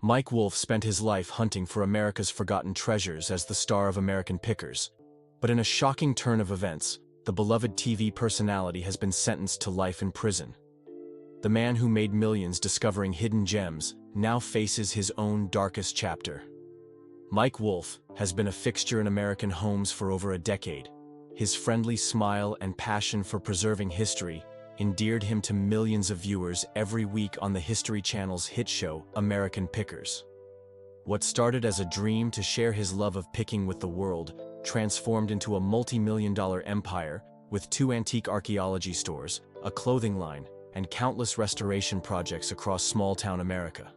Mike Wolfe spent his life hunting for America's forgotten treasures as the star of American Pickers. But in a shocking turn of events, the beloved TV personality has been sentenced to life in prison. The man who made millions discovering hidden gems now faces his own darkest chapter. Mike Wolfe has been a fixture in American homes for over a decade. His friendly smile and passion for preserving history endeared him to millions of viewers every week on the History Channel's hit show, American Pickers. What started as a dream to share his love of picking with the world transformed into a multi-million-dollar empire with 2 antique archaeology stores, a clothing line, and countless restoration projects across small-town America.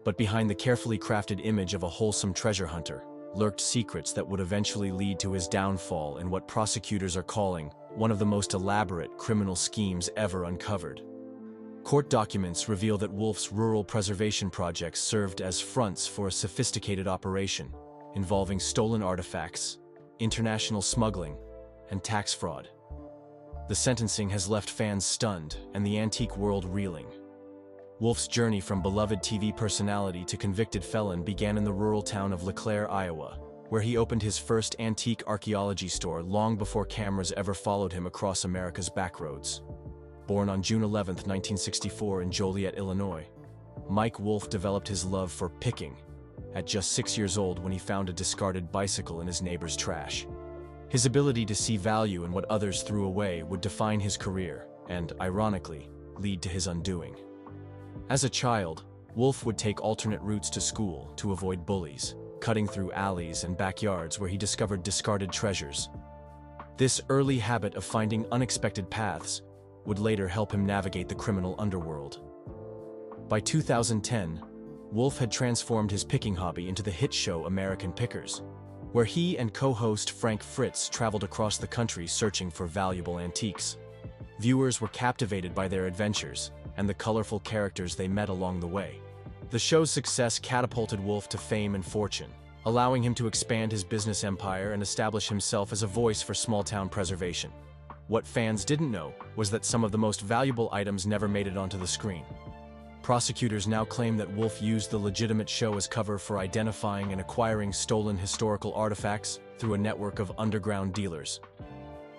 But behind the carefully crafted image of a wholesome treasure hunter lurked secrets that would eventually lead to his downfall in what prosecutors are calling one of the most elaborate criminal schemes ever uncovered. Court documents reveal that Wolfe's rural preservation projects served as fronts for a sophisticated operation involving stolen artifacts, international smuggling, and tax fraud. The sentencing has left fans stunned and the antique world reeling. Wolfe's journey from beloved TV personality to convicted felon began in the rural town of LeClaire, Iowa, where he opened his first antique archaeology store long before cameras ever followed him across America's backroads. Born on June 11, 1964 in Joliet, Illinois, Mike Wolfe developed his love for picking at just 6 years old when he found a discarded bicycle in his neighbor's trash. His ability to see value in what others threw away would define his career and, ironically, lead to his undoing. As a child, Wolfe would take alternate routes to school to avoid bullies, cutting through alleys and backyards where he discovered discarded treasures. This early habit of finding unexpected paths would later help him navigate the criminal underworld. By 2010, Wolfe had transformed his picking hobby into the hit show American Pickers, where he and co-host Frank Fritz traveled across the country searching for valuable antiques. Viewers were captivated by their adventures and the colorful characters they met along the way. The show's success catapulted Wolfe to fame and fortune, allowing him to expand his business empire and establish himself as a voice for small-town preservation. What fans didn't know was that some of the most valuable items never made it onto the screen. Prosecutors now claim that Wolfe used the legitimate show as cover for identifying and acquiring stolen historical artifacts through a network of underground dealers.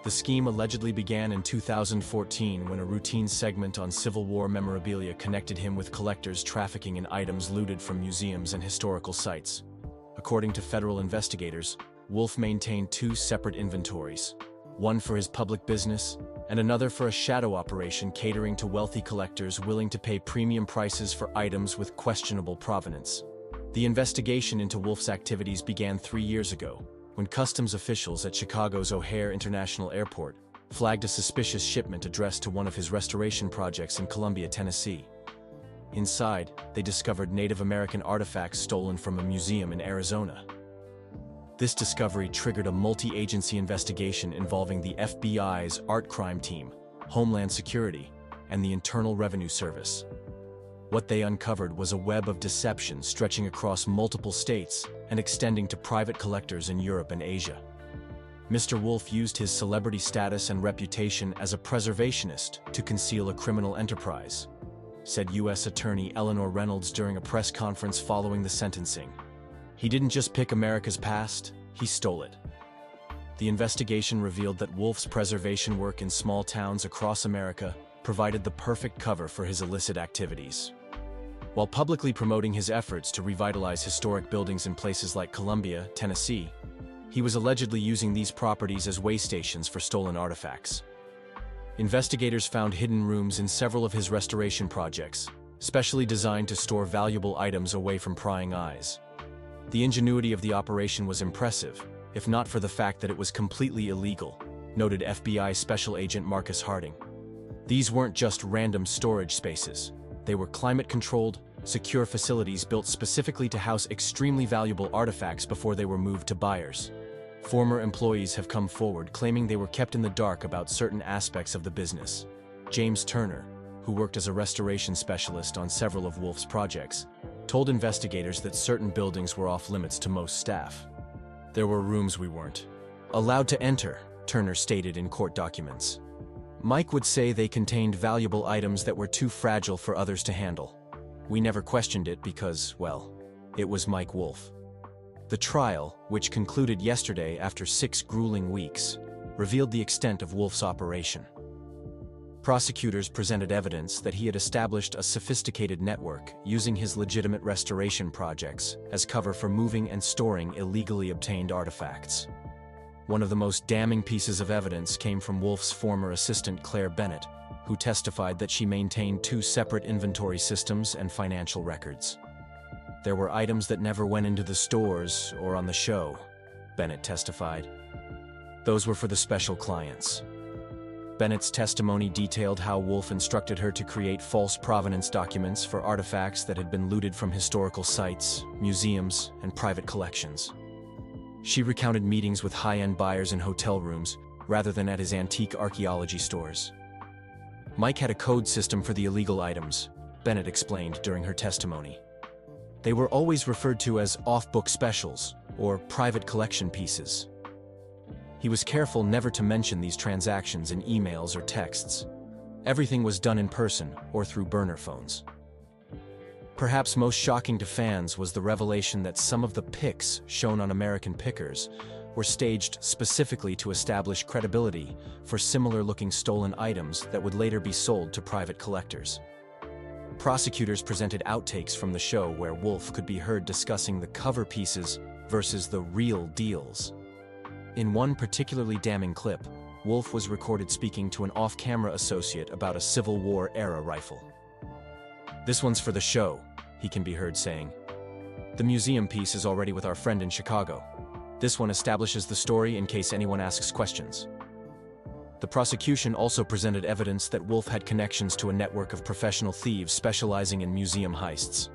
The scheme allegedly began in 2014 when a routine segment on Civil War memorabilia connected him with collectors trafficking in items looted from museums and historical sites. According to federal investigators, Wolfe maintained 2 separate inventories, one for his public business and another for a shadow operation catering to wealthy collectors willing to pay premium prices for items with questionable provenance. The investigation into Wolfe's activities began 3 years ago, when customs officials at Chicago's O'Hare International Airport flagged a suspicious shipment addressed to one of his restoration projects in Columbia, Tennessee. Inside, they discovered Native American artifacts stolen from a museum in Arizona. This discovery triggered a multi-agency investigation involving the FBI's Art Crime Team, Homeland Security, and the Internal Revenue Service. What they uncovered was a web of deception stretching across multiple states and extending to private collectors in Europe and Asia. Mr. Wolfe used his celebrity status and reputation as a preservationist to conceal a criminal enterprise, said U.S. Attorney Eleanor Reynolds during a press conference following the sentencing. He didn't just pick America's past, he stole it. The investigation revealed that Wolfe's preservation work in small towns across America provided the perfect cover for his illicit activities. While publicly promoting his efforts to revitalize historic buildings in places like Columbia, Tennessee, he was allegedly using these properties as way stations for stolen artifacts. Investigators found hidden rooms in several of his restoration projects, specially designed to store valuable items away from prying eyes. The ingenuity of the operation was impressive, if not for the fact that it was completely illegal, noted FBI Special Agent Marcus Harding. These weren't just random storage spaces. They were climate-controlled, secure facilities built specifically to house extremely valuable artifacts before they were moved to buyers. Former employees have come forward claiming they were kept in the dark about certain aspects of the business. James Turner, who worked as a restoration specialist on several of Wolfe's projects, told investigators that certain buildings were off-limits to most staff. "There were rooms we weren't allowed to enter," Turner stated in court documents. Mike would say they contained valuable items that were too fragile for others to handle. We never questioned it because, well, it was Mike Wolfe. The trial, which concluded yesterday after 6 grueling weeks, revealed the extent of Wolfe's operation. Prosecutors presented evidence that he had established a sophisticated network using his legitimate restoration projects as cover for moving and storing illegally obtained artifacts. One of the most damning pieces of evidence came from Wolfe's former assistant Claire Bennett, who testified that she maintained 2 separate inventory systems and financial records. There were items that never went into the stores or on the show, Bennett testified. Those were for the special clients. Bennett's testimony detailed how Wolfe instructed her to create false provenance documents for artifacts that had been looted from historical sites, museums, and private collections. She recounted meetings with high-end buyers in hotel rooms rather than at his antique archaeology stores. Mike had a code system for the illegal items, Bennett explained during her testimony. They were always referred to as off-book specials or private collection pieces. He was careful never to mention these transactions in emails or texts. Everything was done in person or through burner phones. Perhaps most shocking to fans was the revelation that some of the pics shown on American Pickers were staged specifically to establish credibility for similar-looking stolen items that would later be sold to private collectors. Prosecutors presented outtakes from the show where Wolfe could be heard discussing the cover pieces versus the real deals. In one particularly damning clip, Wolfe was recorded speaking to an off-camera associate about a Civil War-era rifle. "This one's for the show," he can be heard saying. "The museum piece is already with our friend in Chicago. This one establishes the story in case anyone asks questions." The prosecution also presented evidence that Wolfe had connections to a network of professional thieves specializing in museum heists.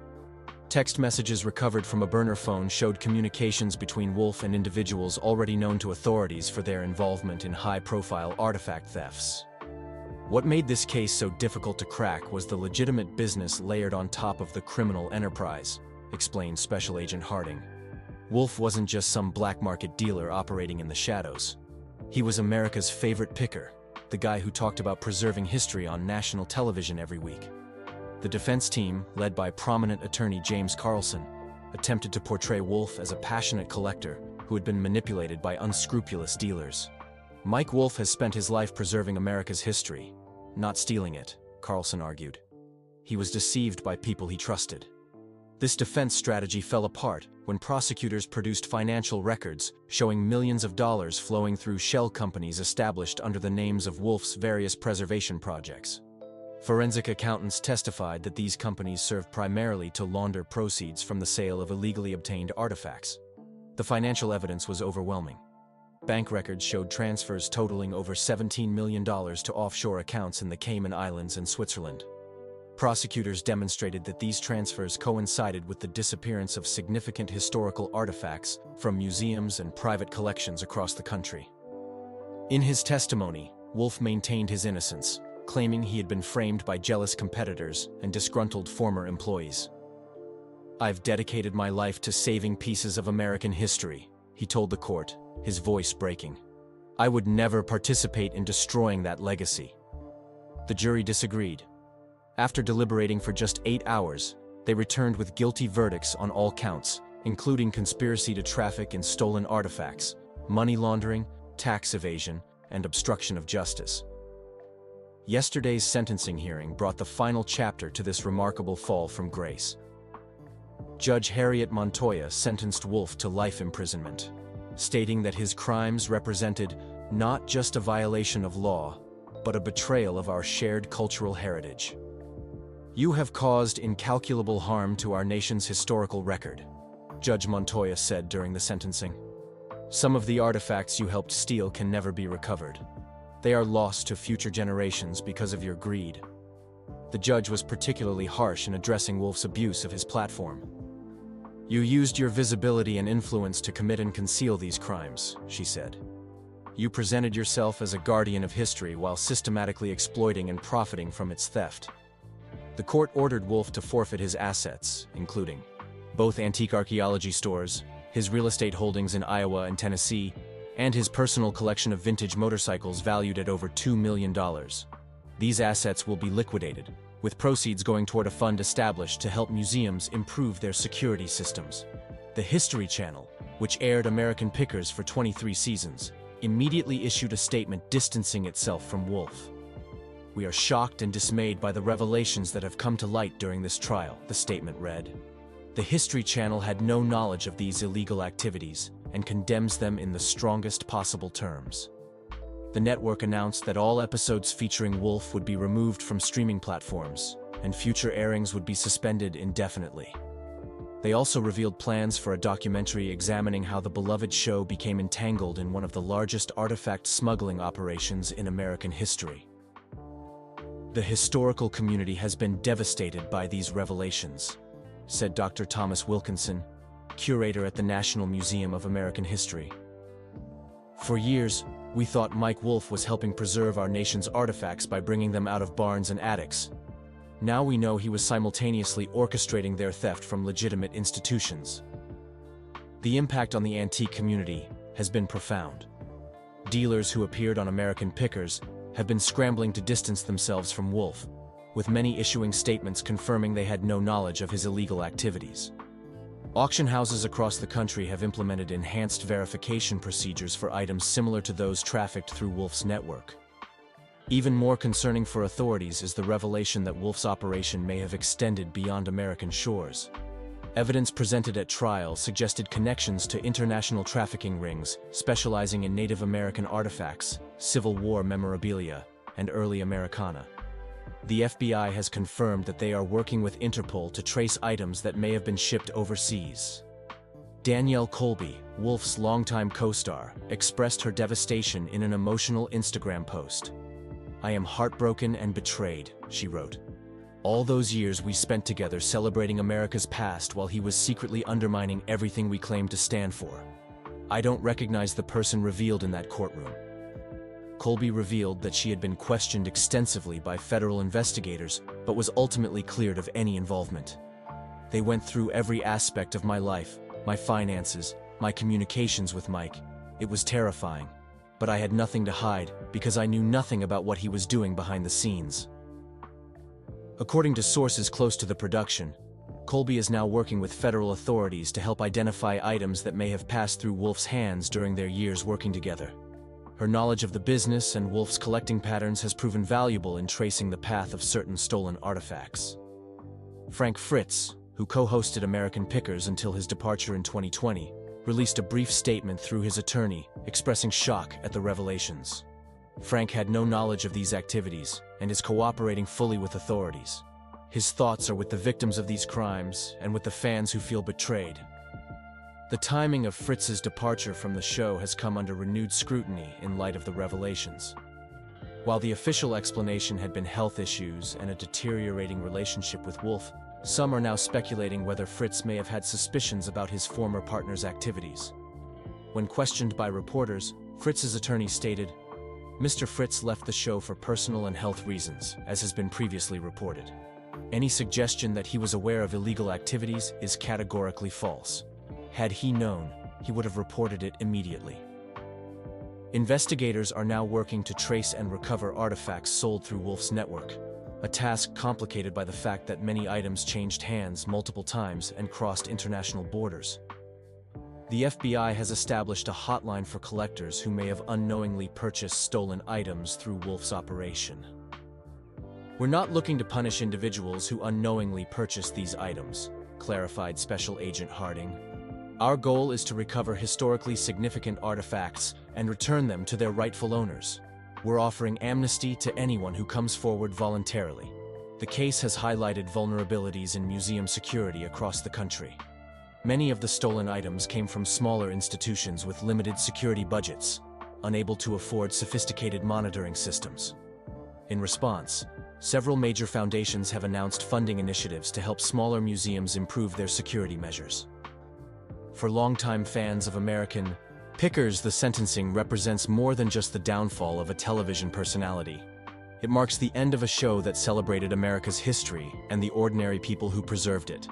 Text messages recovered from a burner phone showed communications between Wolfe and individuals already known to authorities for their involvement in high-profile artifact thefts. What made this case so difficult to crack was the legitimate business layered on top of the criminal enterprise, explained Special Agent Harding. Wolfe wasn't just some black market dealer operating in the shadows. He was America's favorite picker, the guy who talked about preserving history on national television every week. The defense team, led by prominent attorney James Carlson, attempted to portray Wolfe as a passionate collector who had been manipulated by unscrupulous dealers. Mike Wolfe has spent his life preserving America's history, not stealing it, Carlson argued. He was deceived by people he trusted. This defense strategy fell apart when prosecutors produced financial records showing millions of dollars flowing through shell companies established under the names of Wolfe's various preservation projects. Forensic accountants testified that these companies served primarily to launder proceeds from the sale of illegally obtained artifacts. The financial evidence was overwhelming. Bank records showed transfers totaling over $17 million to offshore accounts in the Cayman Islands and Switzerland. Prosecutors demonstrated that these transfers coincided with the disappearance of significant historical artifacts from museums and private collections across the country. In his testimony, Wolfe maintained his innocence, claiming he had been framed by jealous competitors and disgruntled former employees. "I've dedicated my life to saving pieces of American history," he told the court, his voice breaking. "I would never participate in destroying that legacy." The jury disagreed. After deliberating for just 8 hours, they returned with guilty verdicts on all counts, including conspiracy to traffic in stolen artifacts, money laundering, tax evasion, and obstruction of justice. Yesterday's sentencing hearing brought the final chapter to this remarkable fall from grace. Judge Harriet Montoya sentenced Wolfe to life imprisonment, stating that his crimes represented not just a violation of law, but a betrayal of our shared cultural heritage. "You have caused incalculable harm to our nation's historical record," Judge Montoya said during the sentencing. "Some of the artifacts you helped steal can never be recovered. They are lost to future generations because of your greed." The judge was particularly harsh in addressing Wolfe's abuse of his platform. "You used your visibility and influence to commit and conceal these crimes," she said. "You presented yourself as a guardian of history while systematically exploiting and profiting from its theft." The court ordered Wolfe to forfeit his assets, including both Antique Archaeology stores, his real estate holdings in Iowa and Tennessee, and his personal collection of vintage motorcycles valued at over $2 million. These assets will be liquidated, with proceeds going toward a fund established to help museums improve their security systems. The History Channel, which aired American Pickers for 23 seasons, immediately issued a statement distancing itself from Wolfe. "We are shocked and dismayed by the revelations that have come to light during this trial," the statement read. The History Channel had no knowledge of these illegal activities and condemns them in the strongest possible terms. The network announced that all episodes featuring Wolfe would be removed from streaming platforms, and future airings would be suspended indefinitely. They also revealed plans for a documentary examining how the beloved show became entangled in one of the largest artifact smuggling operations in American history. "The historical community has been devastated by these revelations," said Dr. Thomas Wilkinson, curator at the National Museum of American History. "For years, we thought Mike Wolfe was helping preserve our nation's artifacts by bringing them out of barns and attics. Now we know he was simultaneously orchestrating their theft from legitimate institutions." The impact on the antique community has been profound. Dealers who appeared on American Pickers have been scrambling to distance themselves from Wolfe, with many issuing statements confirming they had no knowledge of his illegal activities. Auction houses across the country have implemented enhanced verification procedures for items similar to those trafficked through Wolfe's network. Even more concerning for authorities is the revelation that Wolfe's operation may have extended beyond American shores. Evidence presented at trial suggested connections to international trafficking rings specializing in Native American artifacts, Civil War memorabilia, and early Americana. The FBI has confirmed that they are working with Interpol to trace items that may have been shipped overseas. Danielle Colby, Wolfe's longtime co-star, expressed her devastation in an emotional Instagram post. "I am heartbroken and betrayed," she wrote. "All those years we spent together celebrating America's past while he was secretly undermining everything we claimed to stand for. I don't recognize the person revealed in that courtroom." Colby revealed that she had been questioned extensively by federal investigators, but was ultimately cleared of any involvement. "They went through every aspect of my life, my finances, my communications with Mike. It was terrifying. But I had nothing to hide because I knew nothing about what he was doing behind the scenes." According to sources close to the production, Colby is now working with federal authorities to help identify items that may have passed through Wolfe's hands during their years working together. Her knowledge of the business and Wolfe's collecting patterns has proven valuable in tracing the path of certain stolen artifacts. Frank Fritz, who co-hosted American Pickers until his departure in 2020, released a brief statement through his attorney, expressing shock at the revelations. Frank had no knowledge of these activities and is cooperating fully with authorities. His thoughts are with the victims of these crimes and with the fans who feel betrayed. The timing of Fritz's departure from the show has come under renewed scrutiny in light of the revelations. While the official explanation had been health issues and a deteriorating relationship with Wolfe, some are now speculating whether Fritz may have had suspicions about his former partner's activities. When questioned by reporters, Fritz's attorney stated, "Mr. Fritz left the show for personal and health reasons, as has been previously reported. Any suggestion that he was aware of illegal activities is categorically false. Had he known, he would have reported it immediately." Investigators are now working to trace and recover artifacts sold through Wolfe's network, a task complicated by the fact that many items changed hands multiple times and crossed international borders. The FBI has established a hotline for collectors who may have unknowingly purchased stolen items through Wolfe's operation. "We're not looking to punish individuals who unknowingly purchase these items," clarified Special Agent Harding. "Our goal is to recover historically significant artifacts and return them to their rightful owners. We're offering amnesty to anyone who comes forward voluntarily." The case has highlighted vulnerabilities in museum security across the country. Many of the stolen items came from smaller institutions with limited security budgets, unable to afford sophisticated monitoring systems. In response, several major foundations have announced funding initiatives to help smaller museums improve their security measures. For longtime fans of American Pickers, the sentencing represents more than just the downfall of a television personality. It marks the end of a show that celebrated America's history and the ordinary people who preserved it.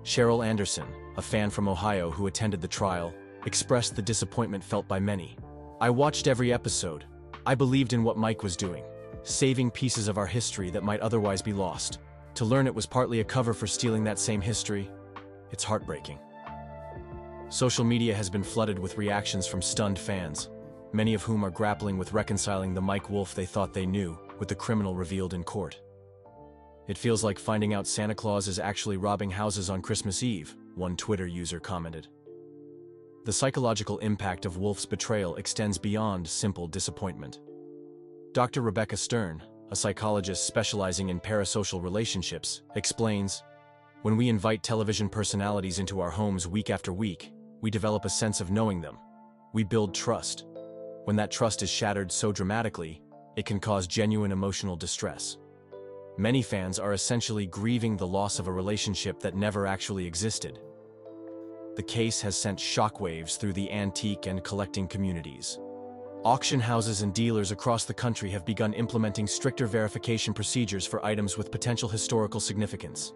Cheryl Anderson, a fan from Ohio who attended the trial, expressed the disappointment felt by many. "I watched every episode. I believed in what Mike was doing, saving pieces of our history that might otherwise be lost. To learn it was partly a cover for stealing that same history, it's heartbreaking. Social media has been flooded with reactions from stunned fans, many of whom are grappling with reconciling the Mike Wolfe they thought they knew with the criminal revealed in court. "It feels like finding out Santa Claus is actually robbing houses on Christmas Eve," one Twitter user commented. The psychological impact of Wolfe's betrayal extends beyond simple disappointment. Dr. Rebecca Stern, a psychologist specializing in parasocial relationships, explains, "When we invite television personalities into our homes week after week, we develop a sense of knowing them. We build trust. When that trust is shattered so dramatically, it can cause genuine emotional distress. Many fans are essentially grieving the loss of a relationship that never actually existed." The case has sent shockwaves through the antique and collecting communities. Auction houses and dealers across the country have begun implementing stricter verification procedures for items with potential historical significance.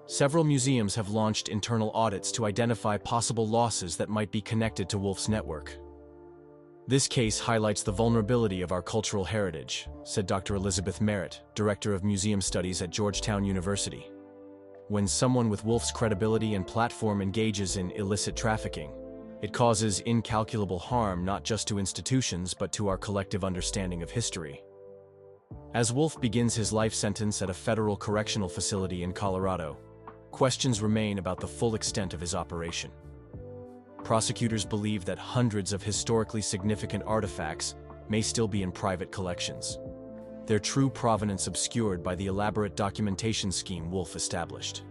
Several museums have launched internal audits to identify possible losses that might be connected to Wolfe's network. "This case highlights the vulnerability of our cultural heritage," said Dr. Elizabeth Merritt, Director of Museum Studies at Georgetown University. "When someone with Wolfe's credibility and platform engages in illicit trafficking, it causes incalculable harm not just to institutions but to our collective understanding of history." As Wolfe begins his life sentence at a federal correctional facility in Colorado, questions remain about the full extent of his operation. Prosecutors believe that hundreds of historically significant artifacts may still be in private collections, their true provenance obscured by the elaborate documentation scheme Wolfe established.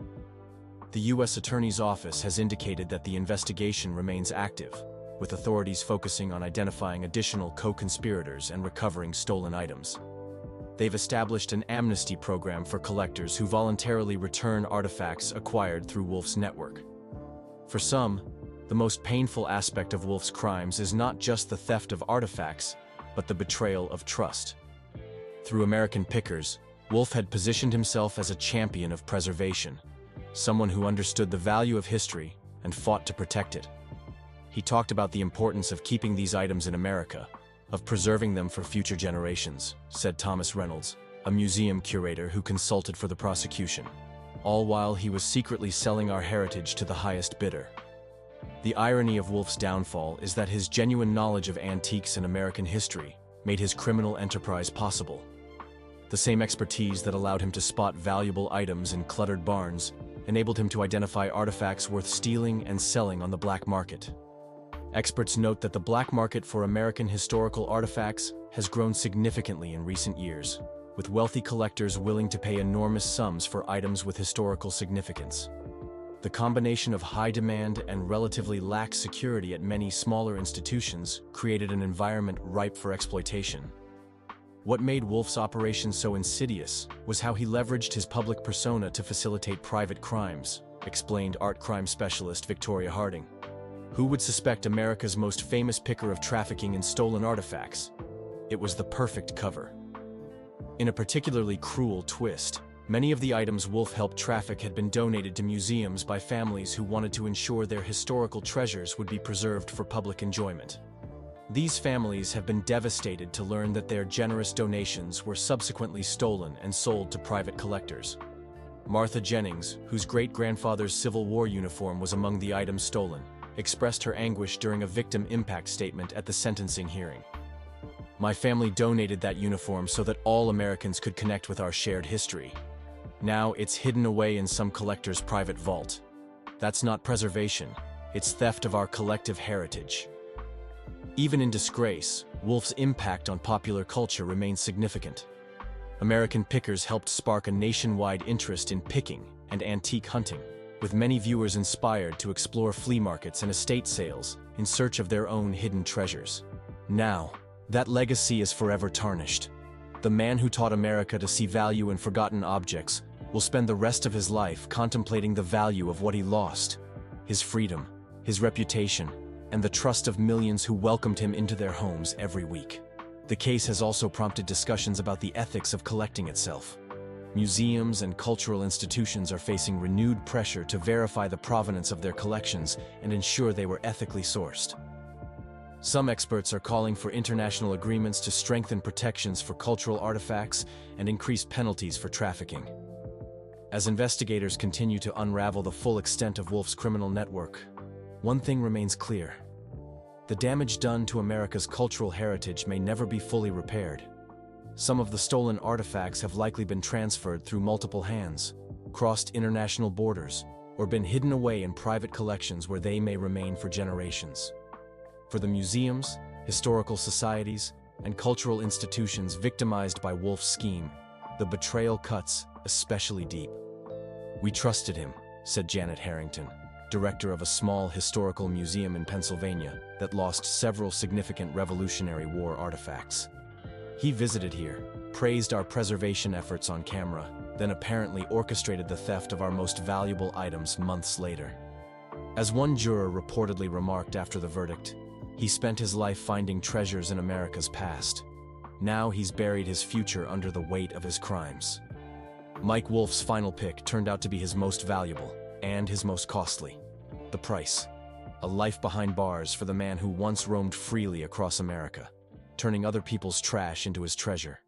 The U.S. Attorney's Office has indicated that the investigation remains active, with authorities focusing on identifying additional co-conspirators and recovering stolen items. They've established an amnesty program for collectors who voluntarily return artifacts acquired through Wolfe's network. For some, the most painful aspect of Wolfe's crimes is not just the theft of artifacts, but the betrayal of trust. Through American Pickers, Wolfe had positioned himself as a champion of preservation, someone who understood the value of history and fought to protect it. He talked about the importance of keeping these items in America, of preserving them for future generations, said Thomas Reynolds, a museum curator who consulted for the prosecution, all while he was secretly selling our heritage to the highest bidder. The irony of Wolfe's downfall is that his genuine knowledge of antiques and American history made his criminal enterprise possible. The same expertise that allowed him to spot valuable items in cluttered barns enabled him to identify artifacts worth stealing and selling on the black market. Experts note that the black market for American historical artifacts has grown significantly in recent years, with wealthy collectors willing to pay enormous sums for items with historical significance. The combination of high demand and relatively lax security at many smaller institutions created an environment ripe for exploitation. What made Wolfe's operation so insidious was how he leveraged his public persona to facilitate private crimes, explained art crime specialist Victoria Harding. Who would suspect America's most famous picker of trafficking in stolen artifacts? It was the perfect cover. In a particularly cruel twist, many of the items Wolfe helped traffic had been donated to museums by families who wanted to ensure their historical treasures would be preserved for public enjoyment. These families have been devastated to learn that their generous donations were subsequently stolen and sold to private collectors. Martha Jennings, whose great-grandfather's Civil War uniform was among the items stolen, expressed her anguish during a victim impact statement at the sentencing hearing. "My family donated that uniform so that all Americans could connect with our shared history. Now it's hidden away in some collector's private vault. That's not preservation, it's theft of our collective heritage." Even in disgrace, Wolfe's impact on popular culture remains significant. American Pickers helped spark a nationwide interest in picking and antique hunting, with many viewers inspired to explore flea markets and estate sales in search of their own hidden treasures. Now, that legacy is forever tarnished. The man who taught America to see value in forgotten objects will spend the rest of his life contemplating the value of what he lost: his freedom, his reputation, and the trust of millions who welcomed him into their homes every week. The case has also prompted discussions about the ethics of collecting itself. Museums and cultural institutions are facing renewed pressure to verify the provenance of their collections and ensure they were ethically sourced. Some experts are calling for international agreements to strengthen protections for cultural artifacts and increase penalties for trafficking. As investigators continue to unravel the full extent of Wolfe's criminal network, one thing remains clear. The damage done to America's cultural heritage may never be fully repaired. Some of the stolen artifacts have likely been transferred through multiple hands, crossed international borders, or been hidden away in private collections where they may remain for generations. For the museums, historical societies, and cultural institutions victimized by Wolfe's scheme, the betrayal cuts especially deep. "We trusted him," said Janet Harrington, director of a small historical museum in Pennsylvania that lost several significant Revolutionary War artifacts. "He visited here, praised our preservation efforts on camera, then apparently orchestrated the theft of our most valuable items months later." As one juror reportedly remarked after the verdict, "He spent his life finding treasures in America's past. Now he's buried his future under the weight of his crimes." Mike Wolfe's final pick turned out to be his most valuable and his most costly. The price: a life behind bars for the man who once roamed freely across America, turning other people's trash into his treasure.